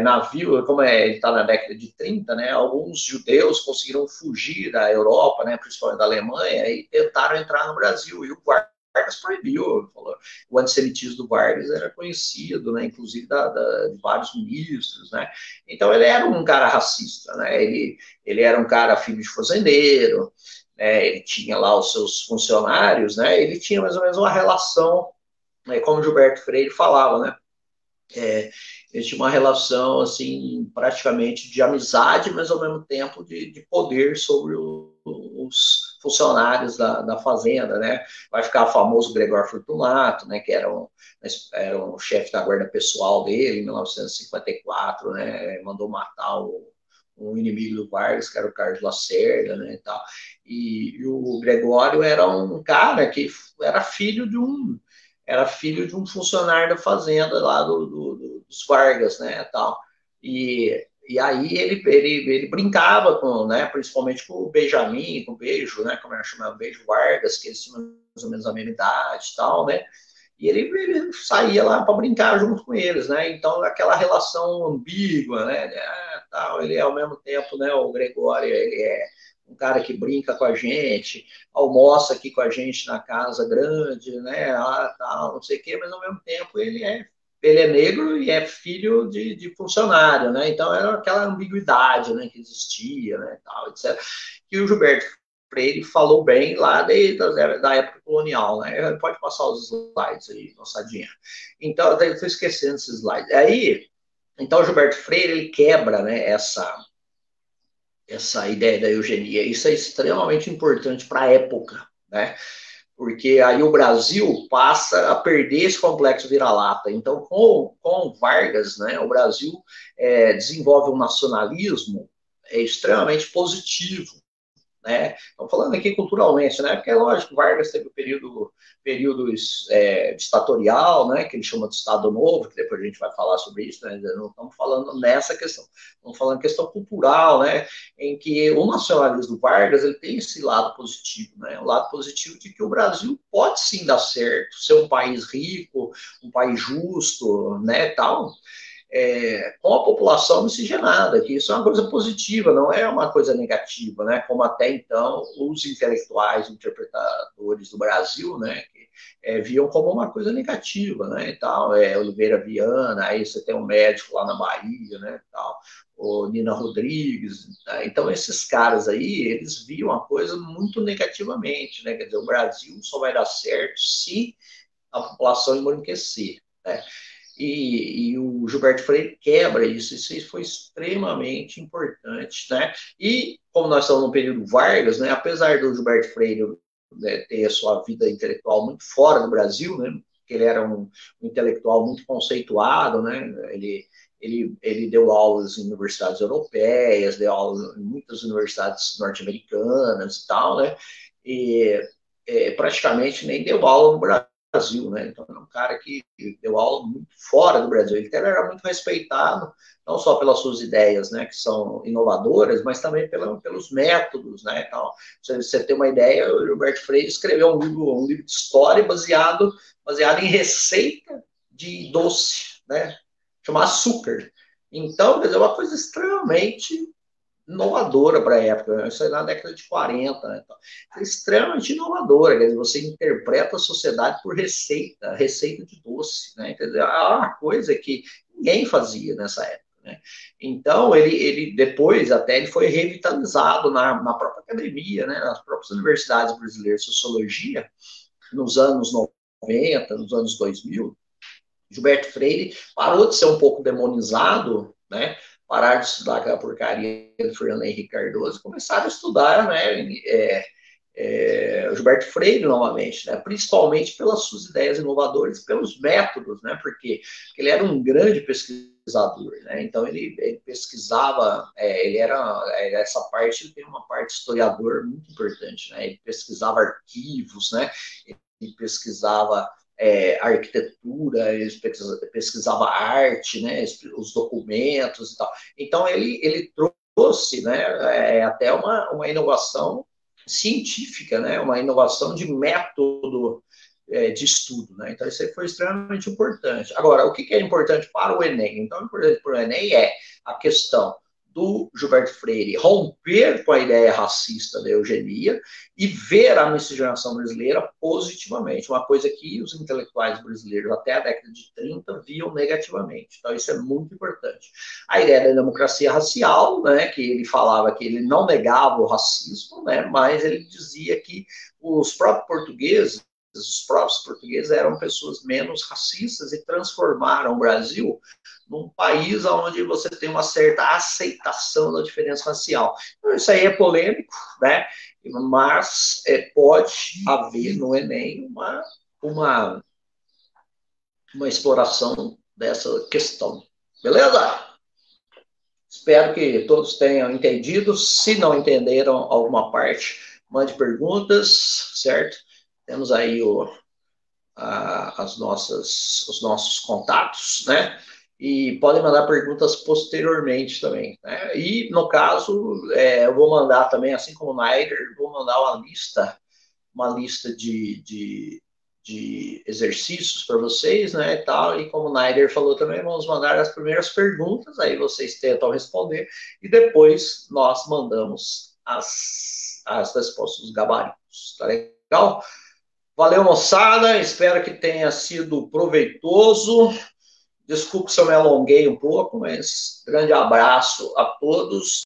Speaker 1: navio, como ele está na década de 30, né, alguns judeus conseguiram fugir da Europa, né, principalmente da Alemanha, e tentaram entrar no Brasil, e o Vargas proibiu, falou. O antissemitismo do Vargas era conhecido, né, inclusive de vários ministros, né, então ele era um cara racista, né, ele era um cara filho de fazendeiro, né, ele tinha lá os seus funcionários, né, ele tinha mais ou menos uma relação, né, como o Gilberto Freire falava, né, ele tinha uma relação, assim, praticamente de amizade, mas ao mesmo tempo de poder sobre os funcionários da fazenda, né? Vai ficar famoso Gregório Fortunato, né? Que era um chefe da guarda pessoal dele, em 1954, né? Mandou matar um inimigo do Vargas, que era o Carlos Lacerda, né? E tal. E o Gregório era um cara que era filho de um funcionário da fazenda lá dos Vargas, né, tal. E aí ele brincava com, né, principalmente com o Benjamin, com o Beijo, né, como era chamado, Beijo Vargas, que eles tinham mais ou menos a mesma idade e tal, né, e ele saía lá para brincar junto com eles, né, então aquela relação ambígua, né, tal, ele ao mesmo tempo, né, o Gregório, ele é um cara que brinca com a gente, almoça aqui com a gente na casa grande, né, tal, não sei o quê, mas ao mesmo tempo ele é negro e é filho de funcionário, né, então era aquela ambiguidade, né, que existia, né, tal, etc. E o Gilberto Freire falou bem lá da época colonial, né, pode passar os slides aí, moçadinha. Então, eu estou esquecendo esses slides. Aí, então o Gilberto Freire, ele quebra, né, essa ideia da eugenia. Isso é extremamente importante para a época, né? porque aí o Brasil passa a perder esse complexo vira-lata. Então, com Vargas, né, o Brasil desenvolve um nacionalismo extremamente positivo, né? Estamos falando aqui culturalmente, né? Porque é lógico, Vargas teve o período ditatorial, né? Que ele chama de Estado Novo, que depois a gente vai falar sobre isso, né? Não estamos falando nessa questão, estamos falando questão cultural, né? Em que o nacionalismo do Vargas ele tem esse lado positivo, né? O lado positivo de que o Brasil pode sim dar certo, ser um país rico, um país justo, né? Tal. Com a população miscigenada, que isso é uma coisa positiva, não é uma coisa negativa, né? Como até então os intelectuais, interpretadores do Brasil, né, viam como uma coisa negativa, né? E tal, Oliveira Viana, aí você tem um médico lá na Bahia, né? Tal, o Nina Rodrigues, né? Então esses caras aí, eles viam a coisa muito negativamente, né? Quer dizer, o Brasil só vai dar certo se a população embranquecer, né? E o Gilberto Freire quebra isso foi extremamente importante, né? E como nós estamos no período Vargas, né, apesar do Gilberto Freire, né, ter a sua vida intelectual muito fora do Brasil, né, porque ele era um intelectual muito conceituado, né, ele deu aulas em universidades europeias, deu aulas em muitas universidades norte-americanas e tal, né, e praticamente nem deu aula no Brasil, né? Então, é um cara que deu aula muito fora do Brasil. Ele era muito respeitado, não só pelas suas ideias, né, que são inovadoras, mas também pelos métodos, né? Então, se você tem uma ideia, o Gilberto Freire escreveu um livro de história baseado em receita de doce, né? Chama açúcar. Então, quer dizer, é uma coisa extremamente inovadora para a época, né? Isso é na década de 40, né? Então, é extremamente inovadora, quer dizer, você interpreta a sociedade por receita de doce, né? Quer dizer, é uma coisa que ninguém fazia nessa época, né? Então, ele depois até ele foi revitalizado na própria academia, né? Nas próprias universidades brasileiras de sociologia, nos anos 90, nos anos 2000, Gilberto Freire parou de ser um pouco demonizado, né? Parar de estudar aquela porcaria do Fernando Henrique Cardoso e começaram a estudar, né? O Gilberto Freire novamente, né? Principalmente pelas suas ideias inovadoras, pelos métodos, né? Porque ele era um grande pesquisador, né? Então ele pesquisava, essa parte, ele tem uma parte historiador muito importante, né? Ele pesquisava arquivos, né? Ele pesquisava arquitetura, ele pesquisava arte, né, os documentos e tal. Então, ele trouxe, né, até uma inovação científica, né, uma inovação de método de estudo. Né? Então, isso aí foi extremamente importante. Agora, o que é importante para o Enem? Então, importante para o Enem é a questão do Gilberto Freire romper com a ideia racista da eugenia e ver a miscigenação brasileira positivamente, uma coisa que os intelectuais brasileiros até a década de 30 viam negativamente. Então, isso é muito importante. A ideia da democracia racial, né, que ele falava que ele não negava o racismo, né, mas ele dizia que os próprios portugueses eram pessoas menos racistas e transformaram o Brasil num país onde você tem uma certa aceitação da diferença racial. Então, isso aí é polêmico, né? Mas pode haver no Enem uma exploração dessa questão. Beleza? Espero que todos tenham entendido. Se não entenderam alguma parte, mande perguntas, certo? Temos aí os nossos contatos, né? E podem mandar perguntas posteriormente também, né? E, no caso, eu vou mandar também, assim como o Naider, vou mandar uma lista de exercícios para vocês, né, e tal, e como o Naider falou também, vamos mandar as primeiras perguntas, aí vocês tentam responder, e depois nós mandamos as respostas dos gabaritos, tá legal? Valeu, moçada, espero que tenha sido proveitoso. Desculpe se eu me alonguei um pouco, mas grande abraço a todos.